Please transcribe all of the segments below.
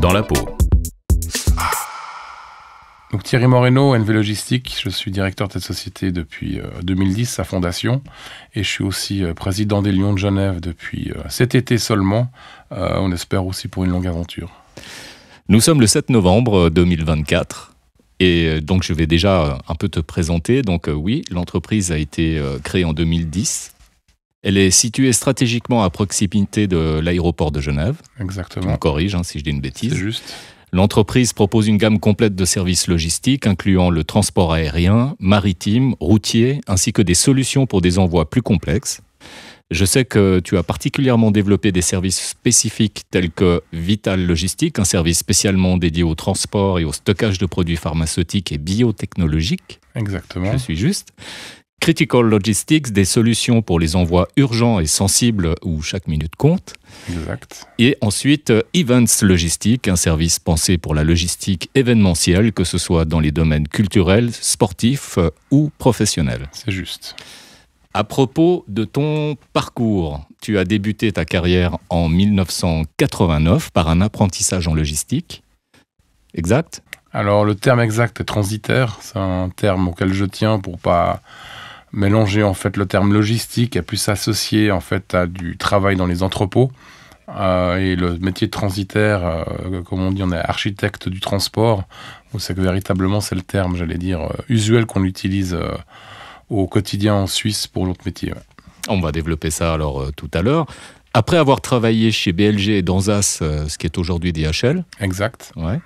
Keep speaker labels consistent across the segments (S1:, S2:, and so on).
S1: dans la peau.
S2: Donc Thierry Moreno, NV Logistique, je suis directeur de cette société depuis 2010, sa fondation, et je suis aussi président des Lions de Genève depuis cet été seulement, on espère aussi pour une longue aventure.
S1: Nous sommes le 7 novembre 2024, et donc je vais déjà un peu te présenter. Donc oui, l'entreprise a été créée en 2010. Elle est située stratégiquement à proximité de l'aéroport de Genève.
S2: Exactement.
S1: Tu me corriges si je dis une bêtise.
S2: C'est juste.
S1: L'entreprise propose une gamme complète de services logistiques, incluant le transport aérien, maritime, routier, ainsi que des solutions pour des envois plus complexes. Je sais que tu as particulièrement développé des services spécifiques tels que Vital Logistique, un service spécialement dédié au transport et au stockage de produits pharmaceutiques et biotechnologiques.
S2: Exactement.
S1: Je suis juste. Critical Logistics, des solutions pour les envois urgents et sensibles où chaque minute compte.
S2: Exact.
S1: Et ensuite, Events Logistique, un service pensé pour la logistique événementielle, que ce soit dans les domaines culturels, sportifs ou professionnels.
S2: C'est juste.
S1: À propos de ton parcours, tu as débuté ta carrière en 1989 par un apprentissage en logistique. Exact ?
S2: Alors le terme exact est transitaire, c'est un terme auquel je tiens pour pas mélanger en fait le terme logistique et puis s'associer en fait à du travail dans les entrepôts. Et le métier de transitaire, comme on dit, on est architecte du transport, où c'est que véritablement c'est le terme, j'allais dire, usuel qu'on utilise au quotidien en Suisse pour notre métier. Ouais.
S1: On va développer ça alors tout à l'heure. Après avoir travaillé chez BLG et Danzas, ce qui est aujourd'hui DHL.
S2: Exact.
S1: Ouais.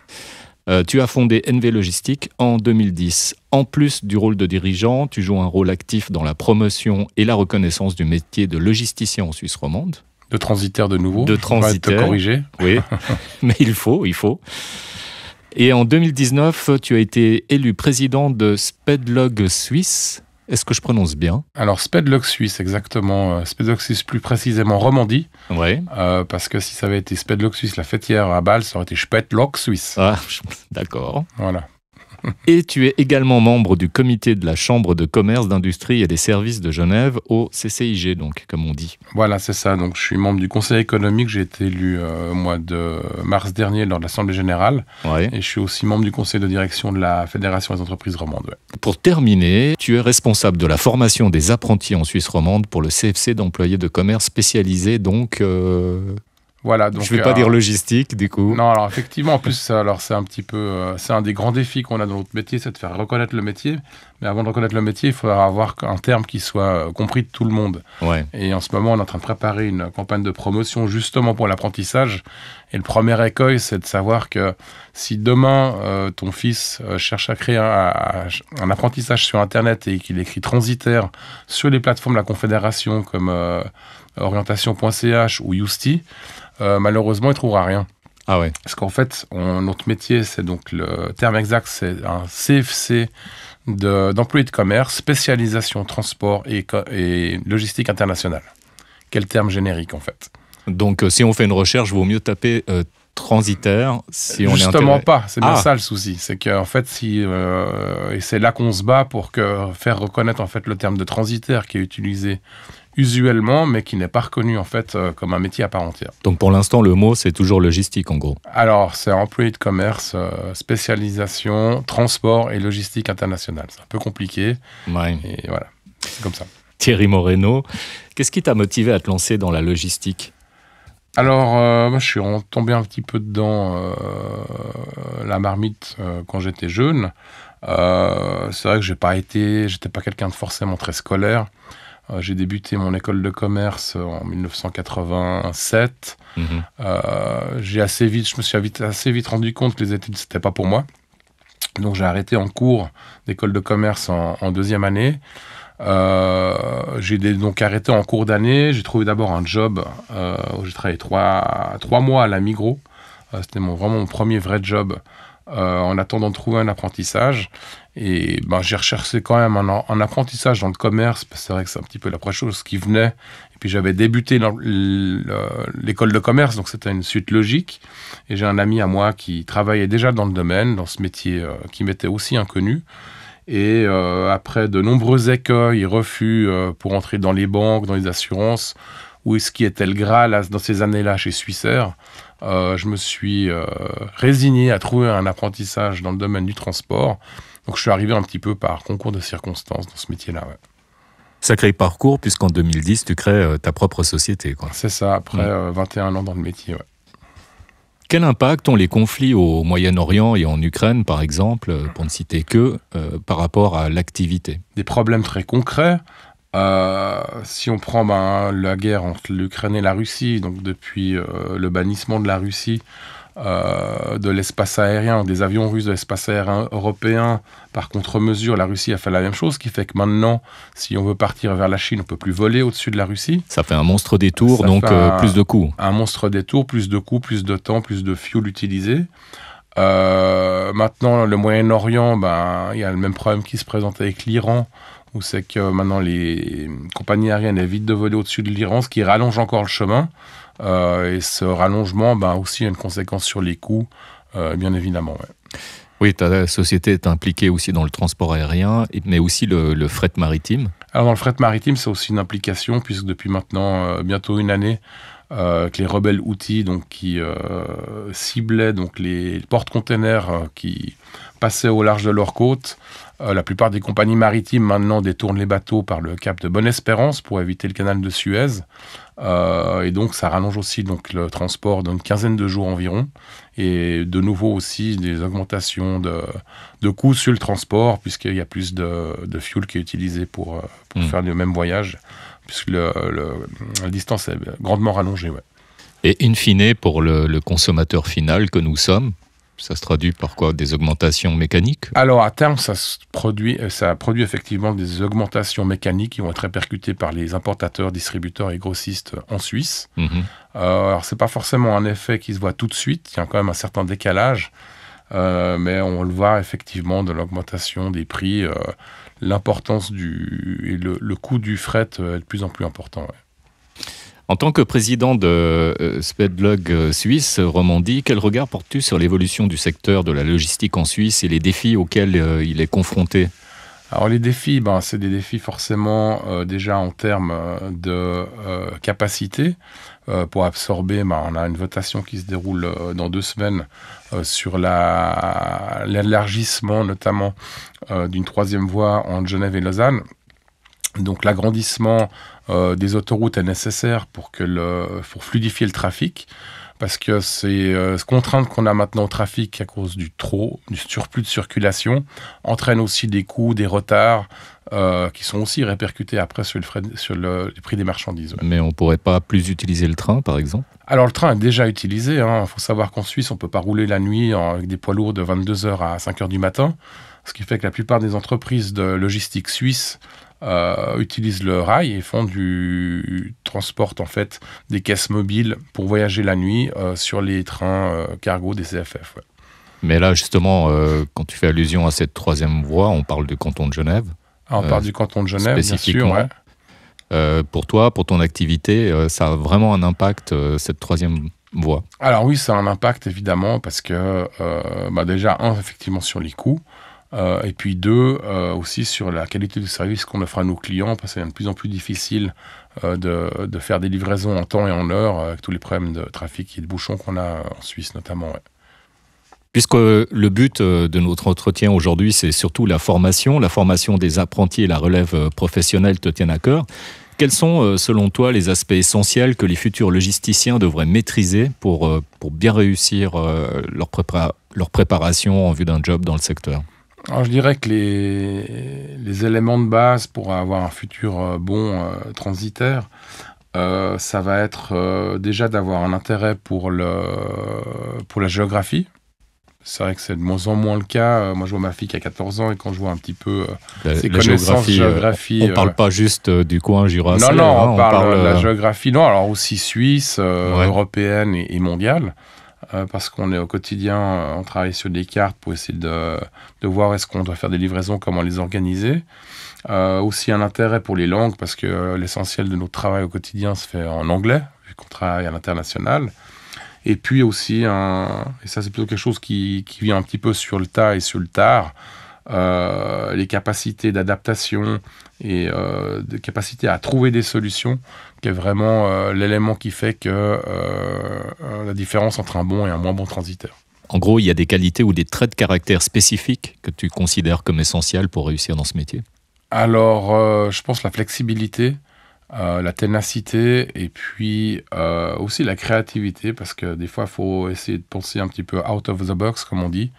S1: Tu as fondé NV Logistique en 2010. En plus du rôle de dirigeant, tu joues un rôle actif dans la promotion et la reconnaissance du métier de logisticien en Suisse romande.
S2: De transitaire de nouveau.
S1: De transitaire.
S2: Je vais te corriger.
S1: Oui, mais il faut. Et en 2019, tu as été élu président de Spedlog Suisse. Est-ce que je prononce bien ?
S2: Alors, Spedlog Suisse, exactement. Spedlog Suisse, plus précisément Romandie.
S1: Oui.
S2: Parce que si ça avait été Spedlog Suisse, la fêtière à Bâle, ça aurait été Spedlog Suisse.
S1: Ah, d'accord.
S2: Voilà.
S1: Et tu es également membre du comité de la Chambre de commerce, d'industrie et des services de Genève au CCIG, donc, comme on dit.
S2: Voilà, c'est ça. Donc, je suis membre du conseil économique. J'ai été élu au mois de mars dernier lors de l'Assemblée générale.
S1: Ouais.
S2: Et je suis aussi membre du conseil de direction de la Fédération des entreprises romandes. Ouais.
S1: Pour terminer, tu es responsable de la formation des apprentis en Suisse romande pour le CFC d'employés de commerce spécialisés, donc...
S2: Voilà, donc,
S1: je ne vais pas dire logistique, du coup.
S2: Non, alors effectivement, en plus, alors, c'est un petit peu... c'est un des grands défis qu'on a dans notre métier, c'est de faire reconnaître le métier. Mais avant de reconnaître le métier, il faut avoir un terme qui soit compris de tout le monde.
S1: Ouais.
S2: Et en ce moment, on est en train de préparer une campagne de promotion justement pour l'apprentissage. Et le premier écueil, c'est de savoir que si demain, ton fils cherche à créer un apprentissage sur Internet et qu'il écrit transitaire sur les plateformes de la Confédération comme orientation.ch ou Yousti, malheureusement, il ne trouvera rien.
S1: Ah ouais.
S2: Parce qu'en fait, notre métier, c'est donc le terme exact, c'est un CFC d'employés de commerce, spécialisation transport et logistique internationale. Quel terme générique, en fait.
S1: Donc, si on fait une recherche, vaut mieux taper transitaire. Si on
S2: Justement
S1: est
S2: pas, c'est bien ça le souci. C'est qu'en fait, et c'est là qu'on se bat pour faire reconnaître en fait, le terme de transitaire qui est utilisé usuellement, mais qui n'est pas reconnu en fait comme un métier à part entière.
S1: Donc pour l'instant, le mot, c'est toujours logistique en gros.
S2: Alors, c'est employé de commerce, spécialisation, transport et logistique internationale. C'est un peu compliqué.
S1: Ouais.
S2: Et voilà, c'est comme ça.
S1: Thierry Moreno, qu'est-ce qui t'a motivé à te lancer dans la logistique ?
S2: Alors, moi, je suis tombé un petit peu dedans la marmite quand j'étais jeune. C'est vrai que j'étais pas quelqu'un de forcément très scolaire. J'ai débuté mon école de commerce en 1987. Je me suis assez vite rendu compte que les études, c'était pas pour moi. Donc, j'ai arrêté en cours d'école de commerce en deuxième année. J'ai donc arrêté en cours d'année. J'ai trouvé d'abord un job où j'ai travaillé 3 mois à la Migros. C'était vraiment mon premier vrai job en attendant de trouver un apprentissage. Et j'ai recherché quand même un apprentissage dans le commerce, parce que c'est vrai que c'est un petit peu la première chose qui venait. Et puis j'avais débuté dans l'école de commerce, donc c'était une suite logique. Et j'ai un ami à moi qui travaillait déjà dans le domaine, dans ce métier qui m'était aussi inconnu. Et après de nombreux écueils et refus pour entrer dans les banques, dans les assurances, ou ce qui était le Graal dans ces années-là chez Swissair, je me suis résigné à trouver un apprentissage dans le domaine du transport. Donc je suis arrivé un petit peu par concours de circonstances dans ce métier-là. Ouais.
S1: Sacré parcours, puisqu'en 2010, tu crées ta propre société, quoi.
S2: C'est ça, après 21 ans dans le métier. Ouais.
S1: Quel impact ont les conflits au Moyen-Orient et en Ukraine, par exemple, pour ne citer que, par rapport à l'activité?
S2: Des problèmes très concrets. Si on prend la guerre entre l'Ukraine et la Russie, donc depuis le bannissement de la Russie de l'espace aérien, des avions russes de l'espace aérien européen, par contre-mesure, la Russie a fait la même chose, ce qui fait que maintenant, si on veut partir vers la Chine, on ne peut plus voler au-dessus de la Russie.
S1: Ça fait un monstre détour, donc plus de coûts.
S2: Un monstre détour, plus de coûts, plus de temps, plus de fuel utilisé. Maintenant, le Moyen-Orient, il y a le même problème qui se présente avec l'Iran, où c'est que maintenant les compagnies aériennes évitent de voler au-dessus de l'Iran, ce qui rallonge encore le chemin. Et ce rallongement aussi a une conséquence sur les coûts, bien évidemment. Ouais.
S1: Oui, ta société est impliquée aussi dans le transport aérien, mais aussi le fret maritime.
S2: Alors dans le fret maritime, c'est aussi une implication, puisque depuis maintenant bientôt une année, que les rebelles Houthis qui ciblaient les porte-containers qui passaient au large de leurs côtes. La plupart des compagnies maritimes maintenant détournent les bateaux par le cap de Bonne-Espérance pour éviter le canal de Suez. Et donc ça rallonge aussi le transport d'une quinzaine de jours environ. Et de nouveau aussi des augmentations de coûts sur le transport, puisqu'il y a plus de fuel qui est utilisé pour faire le même voyage, puisque la distance est grandement rallongée. Ouais.
S1: Et in fine, pour le consommateur final que nous sommes, ça se traduit par quoi? Des augmentations mécaniques? Alors
S2: à terme, ça produit effectivement des augmentations mécaniques qui vont être répercutées par les importateurs, distributeurs et grossistes en Suisse. Alors c'est pas forcément un effet qui se voit tout de suite, il y a quand même un certain décalage, mais on le voit effectivement de l'augmentation des prix, l'importance et le coût du fret est de plus en plus important. Ouais.
S1: En tant que président de Spedlog Suisse Romandie, quel regard portes-tu sur l'évolution du secteur de la logistique en Suisse et les défis auxquels il est confronté?
S2: Alors les défis, c'est des défis forcément déjà en termes de capacité. Pour absorber, on a une votation qui se déroule dans 2 semaines sur l'élargissement notamment d'une 3e voie entre Genève et Lausanne. Donc l'agrandissement des autoroutes est nécessaire pour fluidifier le trafic, parce que ces contraintes qu'on a maintenant au trafic à cause du surplus de circulation entraînent aussi des coûts, des retards qui sont aussi répercutés après sur les prix des marchandises. Ouais.
S1: Mais on ne pourrait pas plus utiliser le train, par exemple?
S2: Alors le train est déjà utilisé. Il faut savoir qu'en Suisse, on ne peut pas rouler la nuit avec des poids lourds de 22h à 5h du matin, ce qui fait que la plupart des entreprises de logistique suisse utilisent le rail et transportent en fait des caisses mobiles pour voyager la nuit sur les trains cargo des CFF. Ouais.
S1: Mais là justement, quand tu fais allusion à cette 3e voie, on parle du canton de Genève.
S2: On parle du canton de Genève, bien sûr. Ouais.
S1: Pour toi, pour ton activité, ça a vraiment un impact, cette 3e voie?
S2: Alors oui, ça a un impact évidemment, parce que déjà, effectivement sur les coûts, et puis 2, aussi sur la qualité du service qu'on offre à nos clients, parce qu'il est de plus en plus difficile de faire des livraisons en temps et en heure, avec tous les problèmes de trafic et de bouchons qu'on a en Suisse notamment. Ouais.
S1: Puisque le but de notre entretien aujourd'hui, c'est surtout la formation des apprentis et la relève professionnelle te tiennent à cœur. Quels sont, selon toi, les aspects essentiels que les futurs logisticiens devraient maîtriser pour bien réussir leur préparation en vue d'un job dans le secteur?
S2: Alors, je dirais que les éléments de base pour avoir un futur transitaire, ça va être déjà d'avoir un intérêt pour la géographie. C'est vrai que c'est de moins en moins le cas. Moi, je vois ma fille qui a 14 ans, et quand je vois un petit peu ses connaissances géographie...
S1: On ne parle pas juste du coin Jura.
S2: Non, on parle de la géographie. Non, alors aussi suisse, européenne et mondiale. Parce qu'on est au quotidien, on travaille sur des cartes pour essayer de voir est-ce qu'on doit faire des livraisons, comment les organiser. Aussi un intérêt pour les langues, parce que l'essentiel de notre travail au quotidien se fait en anglais, vu qu'on travaille à l'international. Et puis aussi, et ça c'est plutôt quelque chose qui vient un petit peu sur le tas et sur le tard, les capacités d'adaptation et de capacité à trouver des solutions, qui est vraiment l'élément qui fait que la différence entre un bon et un moins bon transitaire.
S1: En gros, il y a des qualités ou des traits de caractère spécifiques que tu considères comme essentiels pour réussir dans ce métier?
S2: Alors, je pense la flexibilité, la ténacité et puis aussi la créativité, parce que des fois, il faut essayer de penser un petit peu out of the box, comme on dit.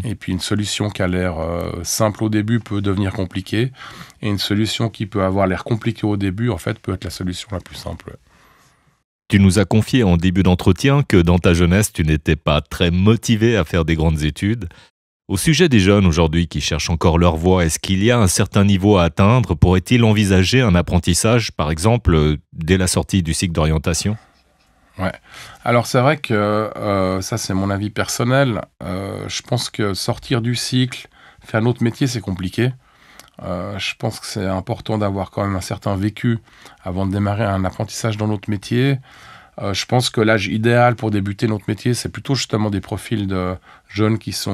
S2: Et puis, une solution qui a l'air simple au début peut devenir compliquée. Et une solution qui peut avoir l'air compliquée au début, en fait, peut être la solution la plus simple.
S1: Tu nous as confié en début d'entretien que dans ta jeunesse, tu n'étais pas très motivé à faire des grandes études. Au sujet des jeunes aujourd'hui qui cherchent encore leur voie, est-ce qu'il y a un certain niveau à atteindre? Pourrait-il envisager un apprentissage, par exemple, dès la sortie du cycle d'orientation?
S2: Ouais. Alors c'est vrai que ça c'est mon avis personnel. Je pense que sortir du cycle, faire un autre métier, c'est compliqué. Je pense que c'est important d'avoir quand même un certain vécu avant de démarrer un apprentissage dans notre métier. Je pense que l'âge idéal pour débuter notre métier, c'est plutôt justement des profils de jeunes qui se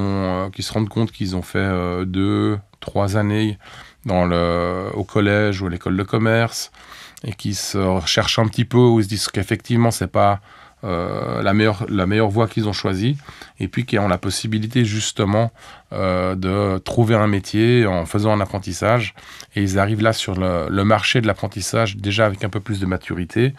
S2: rendent compte qu'ils ont fait 2, 3 années au collège ou à l'école de commerce et qui se recherchent un petit peu, où ils se disent qu'effectivement, c'est pas la meilleure voie qu'ils ont choisie, et puis qui ont la possibilité justement de trouver un métier en faisant un apprentissage. Et ils arrivent là sur le marché de l'apprentissage déjà avec un peu plus de maturité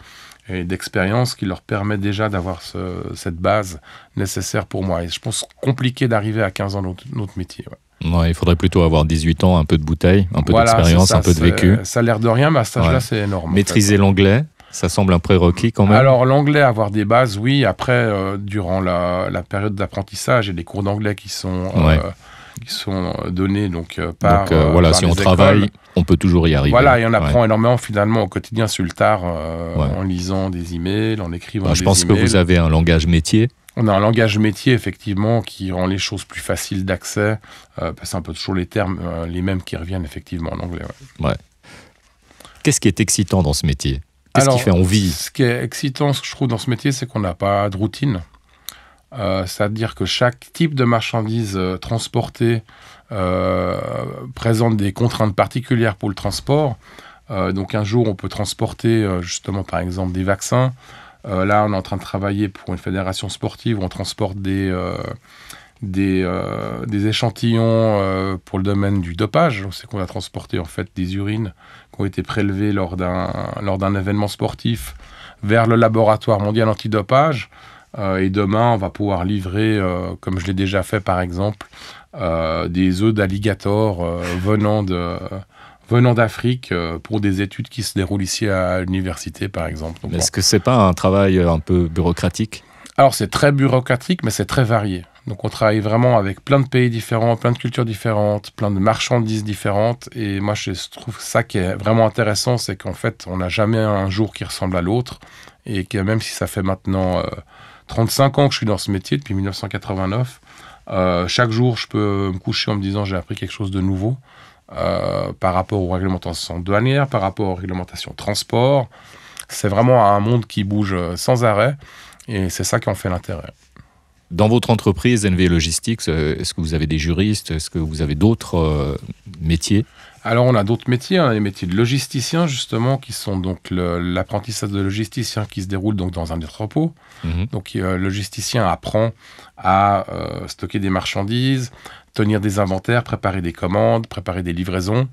S2: et d'expérience qui leur permet déjà d'avoir cette base nécessaire pour moi. Et je pense compliqué d'arriver à 15 ans dans notre métier. Ouais.
S1: Ouais, il faudrait plutôt avoir 18 ans, un peu de bouteille, un peu d'expérience, un peu de vécu.
S2: Ça a l'air de rien, mais à cet âge-là, c'est énorme.
S1: Maîtriser l'anglais, ça semble un prérequis quand même.
S2: Alors l'anglais, avoir des bases, oui. Après, durant la période d'apprentissage, il y a des cours d'anglais qui sont donnés par
S1: voilà,
S2: par
S1: si
S2: les
S1: on
S2: écoles.
S1: travaille, on peut toujours y arriver.
S2: Voilà, et on apprend énormément finalement au quotidien sur le tard, en lisant des emails, en écrivant des emails.
S1: Je pense que vous avez un langage métier.
S2: On a un langage métier, effectivement, qui rend les choses plus faciles d'accès. C'est un peu toujours les termes, les mêmes qui reviennent effectivement en anglais. Ouais.
S1: Qu'est-ce qui est excitant dans ce métier? Qu'est-ce qui fait envie?
S2: Ce qui est excitant, ce que je trouve dans ce métier, c'est qu'on n'a pas de routine. C'est-à-dire que chaque type de marchandise transportée présente des contraintes particulières pour le transport. Donc un jour, on peut transporter justement, par exemple, des vaccins. Là, on est en train de travailler pour une fédération sportive où on transporte des échantillons pour le domaine du dopage. C'est qu'on va transporter en fait des urines qui ont été prélevées lors d'un événement sportif vers le laboratoire mondial antidopage. Et demain, on va pouvoir livrer, comme je l'ai déjà fait par exemple, des œufs d'alligator venant d'Afrique pour des études qui se déroulent ici à l'université par exemple. Donc,
S1: est-ce que c'est pas un travail un peu bureaucratique?
S2: Alors c'est très bureaucratique, mais c'est très varié. Donc on travaille vraiment avec plein de pays différents, plein de cultures différentes, plein de marchandises différentes. Et moi je trouve ça qui est vraiment intéressant, c'est qu'en fait on n'a jamais un jour qui ressemble à l'autre. Et que même si ça fait maintenant 35 ans que je suis dans ce métier, depuis 1989, chaque jour je peux me coucher en me disant j'ai appris quelque chose de nouveau. Par rapport aux réglementations douanières, par rapport aux réglementations transport. C'est vraiment un monde qui bouge sans arrêt et c'est ça qui en fait l'intérêt.
S1: Dans votre entreprise NV Logistics, est-ce que vous avez des juristes? Est-ce que vous avez d'autres métiers? Alors
S2: on a d'autres métiers, on a les métiers de logisticien justement qui sont donc l'apprentissage de logisticien qui se déroule donc dans un entrepôt. Donc le logisticien apprend à stocker des marchandises, tenir des inventaires, préparer des commandes, préparer des livraisons,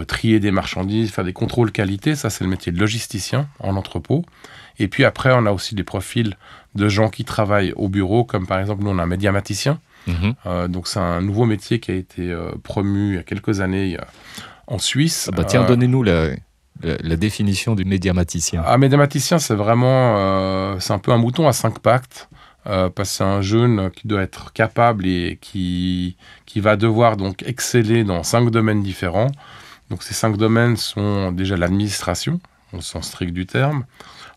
S2: trier des marchandises, faire des contrôles qualité. Ça, c'est le métier de logisticien en entrepôt. Et puis après, on a aussi des profils de gens qui travaillent au bureau, comme par exemple, nous, on a un médiamaticien. Donc, c'est un nouveau métier qui a été promu il y a quelques années en Suisse.
S1: Tiens, donnez-nous la définition du médiamaticien.
S2: Un médiamaticien, c'est vraiment... c'est un peu un mouton à 5 pattes. Parce que c'est un jeune qui doit être capable et qui va devoir donc exceller dans 5 domaines différents. Donc ces 5 domaines sont déjà l'administration, au sens strict du terme.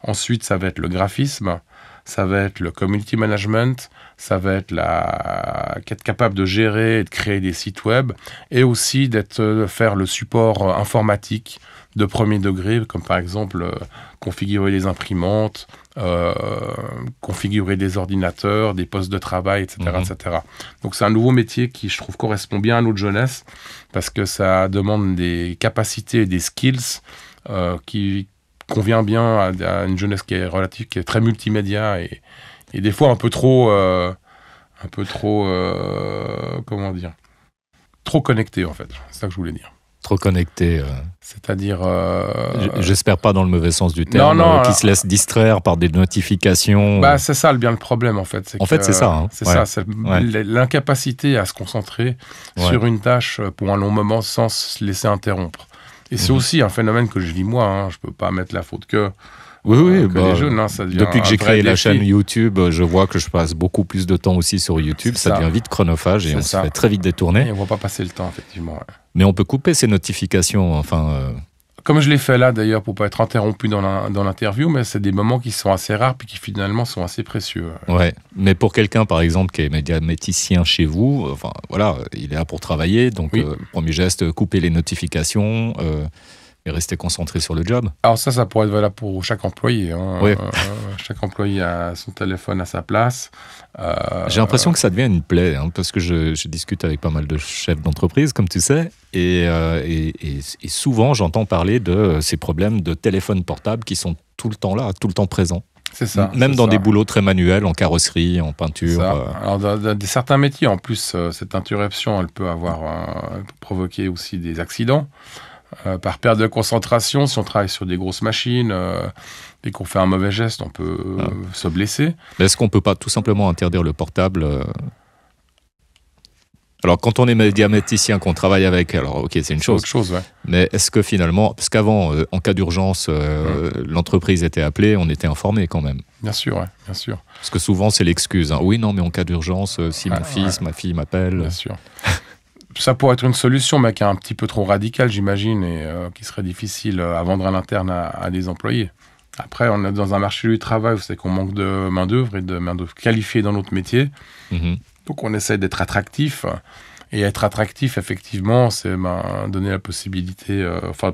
S2: Ensuite, ça va être le graphisme, ça va être le community management, ça va être être capable de gérer et de créer des sites web, et aussi de faire le support informatique de premier degré, comme par exemple configurer les imprimantes, configurer des ordinateurs, des postes de travail, etc., etc. Donc c'est un nouveau métier qui, je trouve, correspond bien à notre jeunesse parce que ça demande des capacités et des skills qui convient bien à une jeunesse qui est très multimédia et des fois un peu trop comment dire, trop connecté en fait. C'est ça que je voulais dire.
S1: Trop connecté.
S2: C'est-à-dire...
S1: J'espère pas dans le mauvais sens du terme, qui se laisse distraire par des notifications.
S2: Bah, c'est ça le problème en fait.
S1: C'est ça. Hein.
S2: C'est ça, c'est l'incapacité à se concentrer sur une tâche pour un long moment sans se laisser interrompre. Et c'est aussi un phénomène que je vis moi, hein. Je peux pas mettre la faute que les jeunes. Hein, ça
S1: depuis que j'ai créé la chaîne YouTube, je vois que je passe beaucoup plus de temps aussi sur YouTube. Ça devient vite chronophage et on se fait très vite détourner.
S2: Et on ne voit pas passer le temps, effectivement. Ouais.
S1: Mais on peut couper ces notifications.
S2: Comme je l'ai fait là, d'ailleurs, pour ne pas être interrompu dans l'interview, mais c'est des moments qui sont assez rares puis qui finalement sont assez précieux.
S1: Ouais, mais pour quelqu'un, par exemple, qui est médiaméticien chez vous, il est là pour travailler. Donc, le premier geste, couper les notifications... et rester concentré sur le job.
S2: Alors ça pourrait être valable pour chaque employé. Hein.
S1: Oui.
S2: Chaque employé a son téléphone à sa place.
S1: J'ai l'impression que ça devient une plaie, hein, parce que je discute avec pas mal de chefs d'entreprise, comme tu sais, et souvent j'entends parler de ces problèmes de téléphone portable qui sont tout le temps là, tout le temps présents.
S2: C'est ça.
S1: Même dans des boulots très manuels, en carrosserie, en peinture.
S2: Alors dans certains métiers, en plus, cette interruption, elle peut provoquer aussi des accidents. Par perte de concentration, si on travaille sur des grosses machines et qu'on fait un mauvais geste, on peut se blesser.
S1: Mais est-ce qu'on ne peut pas tout simplement interdire le portable Alors, quand on est médiaméticien, qu'on travaille avec, alors ok, c'est une chose.
S2: Autre chose, ouais.
S1: Mais est-ce que finalement, parce qu'avant, en cas d'urgence, l'entreprise était appelée, on était informé quand même.
S2: Bien sûr, ouais, bien sûr.
S1: Parce que souvent, c'est l'excuse. Hein. Oui, non, mais en cas d'urgence, si mon fils, ma fille m'appelle...
S2: Bien sûr. Ça pourrait être une solution, mais qui est un petit peu trop radicale, j'imagine, et qui serait difficile à vendre à l'interne à des employés. Après, on est dans un marché du travail où c'est qu'on manque de main-d'œuvre et de main-d'œuvre qualifiée dans notre métier. Donc, on essaie d'être attractif. Et être attractif, effectivement, c'est donner la possibilité,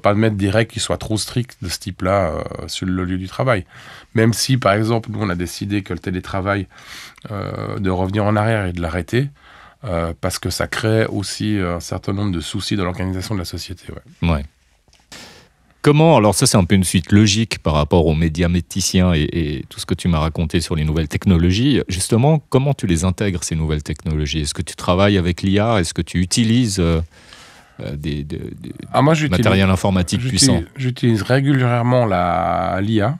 S2: pas de mettre des règles qui soient trop strictes de ce type-là sur le lieu du travail. Même si, par exemple, nous, on a décidé que le télétravail, de revenir en arrière et de l'arrêter, parce que ça crée aussi un certain nombre de soucis dans l'organisation de la société.
S1: Ouais. Comment, alors ça c'est un peu une suite logique par rapport aux médiaméticiens et tout ce que tu m'as raconté sur les nouvelles technologies. Justement, comment tu les intègres, ces nouvelles technologies? Est-ce que tu travailles avec l'IA? Est-ce que tu utilises des matériels informatiques puissants?
S2: J'utilise régulièrement l'IA.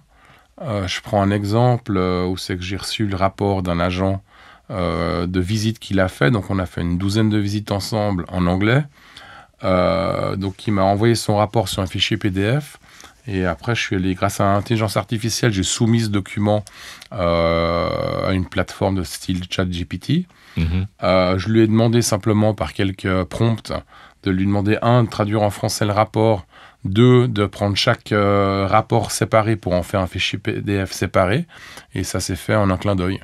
S2: Je prends un exemple où c'est que j'ai reçu le rapport d'un agent de visite qu'il a fait. Donc on a fait une 12aine de visites ensemble en anglais. Donc il m'a envoyé son rapport sur un fichier PDF et après je suis allé, grâce à l'intelligence artificielle, j'ai soumis ce document à une plateforme de style ChatGPT. Je lui ai demandé simplement par quelques prompts de lui demander, 1, de traduire en français le rapport, 2, de prendre chaque rapport séparé pour en faire un fichier PDF séparé, et ça s'est fait en un clin d'œil.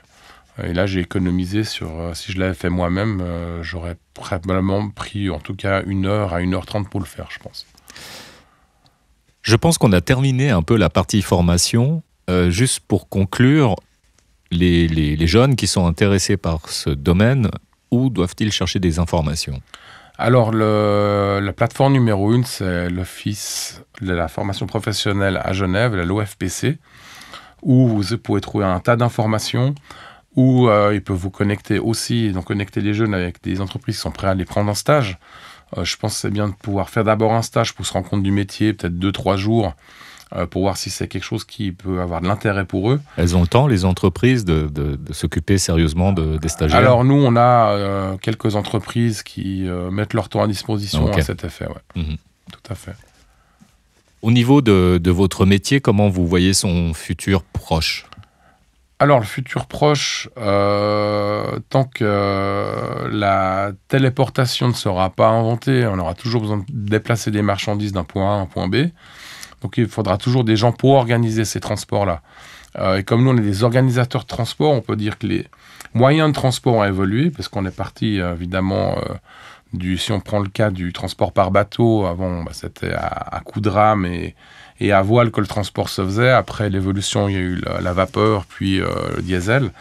S2: Et là, j'ai économisé sur... si je l'avais fait moi-même, j'aurais probablement pris en tout cas 1 heure à 1h30 pour le faire, je pense.
S1: Je pense qu'on a terminé un peu la partie formation. Juste pour conclure, les jeunes qui sont intéressés par ce domaine, où doivent-ils chercher des informations?
S2: Alors, la plateforme numéro 1, c'est l'Office de la formation professionnelle à Genève, l'OFPC, où vous pouvez trouver un tas d'informations, où ils peuvent vous connecter aussi, donc connecter les jeunes avec des entreprises qui sont prêtes à les prendre en stage. Je pense que c'est bien de pouvoir faire d'abord un stage pour se rendre compte du métier, peut-être 2-3 jours, pour voir si c'est quelque chose qui peut avoir de l'intérêt pour eux.
S1: Elles ont le temps, les entreprises, de s'occuper sérieusement des stagiaires?
S2: Alors nous, on a quelques entreprises qui mettent leur temps à disposition à cet effet. Ouais. Tout à fait.
S1: Au niveau de votre métier, comment vous voyez son futur proche?
S2: Alors, le futur proche, tant que la téléportation ne sera pas inventée, on aura toujours besoin de déplacer des marchandises d'un point A à un point B. Donc, il faudra toujours des gens pour organiser ces transports-là. Et comme nous, on est des organisateurs de transport, on peut dire que les moyens de transport ont évolué, parce qu'on est parti, évidemment, si on prend le cas du transport par bateau, avant, c'était à coups de rame et et à voile que le transport se faisait. Après l'évolution, il y a eu la vapeur, puis le diesel.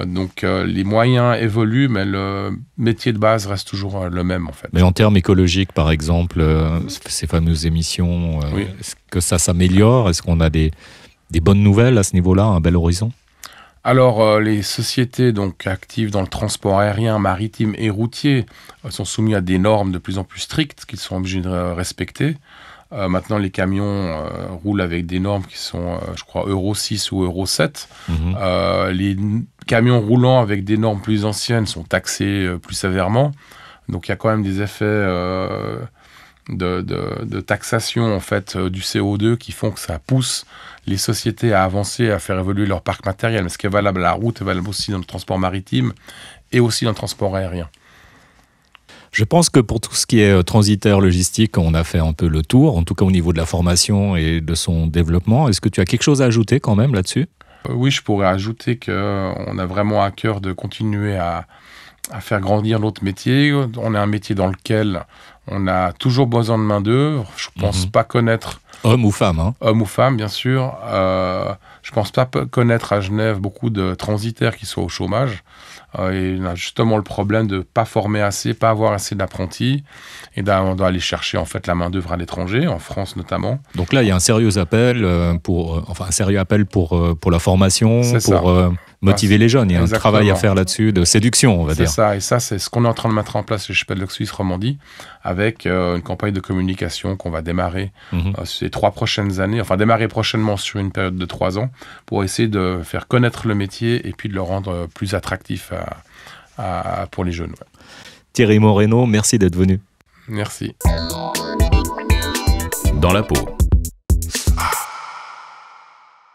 S2: Donc les moyens évoluent, mais le métier de base reste toujours le même en fait.
S1: Mais en termes écologiques, par exemple, ces fameuses émissions,
S2: Oui.
S1: est-ce que ça s'améliore? Est-ce qu'on a des bonnes nouvelles à ce niveau-là, un bel horizon?
S2: Alors, les sociétés donc actives dans le transport aérien, maritime et routier sont soumises à des normes de plus en plus strictes qu'ils sont obligés de respecter. Maintenant, les camions roulent avec des normes qui sont, je crois, Euro 6 ou Euro 7. Les camions roulant avec des normes plus anciennes sont taxés plus sévèrement. Donc, il y a quand même des effets de taxation en fait, du CO2 qui font que ça pousse les sociétés à avancer, à faire évoluer leur parc matériel. Mais ce qui est valable à la route est valable aussi dans le transport maritime et aussi dans le transport aérien.
S1: Je pense que pour tout ce qui est transitaire logistique, on a fait un peu le tour, en tout cas au niveau de la formation et de son développement. Est-ce que tu as quelque chose à ajouter quand même là-dessus?
S2: Oui, je pourrais ajouter qu'on a vraiment à cœur de continuer à faire grandir notre métier. On a un métier dans lequel on a toujours besoin de main-d'œuvre. Je ne pense pas connaître...
S1: Homme ou femme, hein?
S2: Homme ou femme, bien sûr. Je ne pense pas connaître à Genève beaucoup de transitaires qui soient au chômage. Et on a justement le problème de ne pas former assez, pas avoir assez d'apprentis. Et on doit aller chercher en fait la main-d'œuvre à l'étranger, en France notamment.
S1: Donc là, il y a un sérieux appel pour la formation, pour motiver les jeunes. Il y a un travail à faire là-dessus, de séduction, on va dire.
S2: C'est ça, et ça, c'est ce qu'on est en train de mettre en place chez Spedlock Suisse Romandie, avec une campagne de communication qu'on va démarrer ces 3 prochaines années, enfin démarrer prochainement sur une période de 3 ans, pour essayer de faire connaître le métier et puis de le rendre plus attractif pour les jeunes. Ouais.
S1: Thierry Moreno, merci d'être venu.
S2: Merci.
S1: Dans la peau.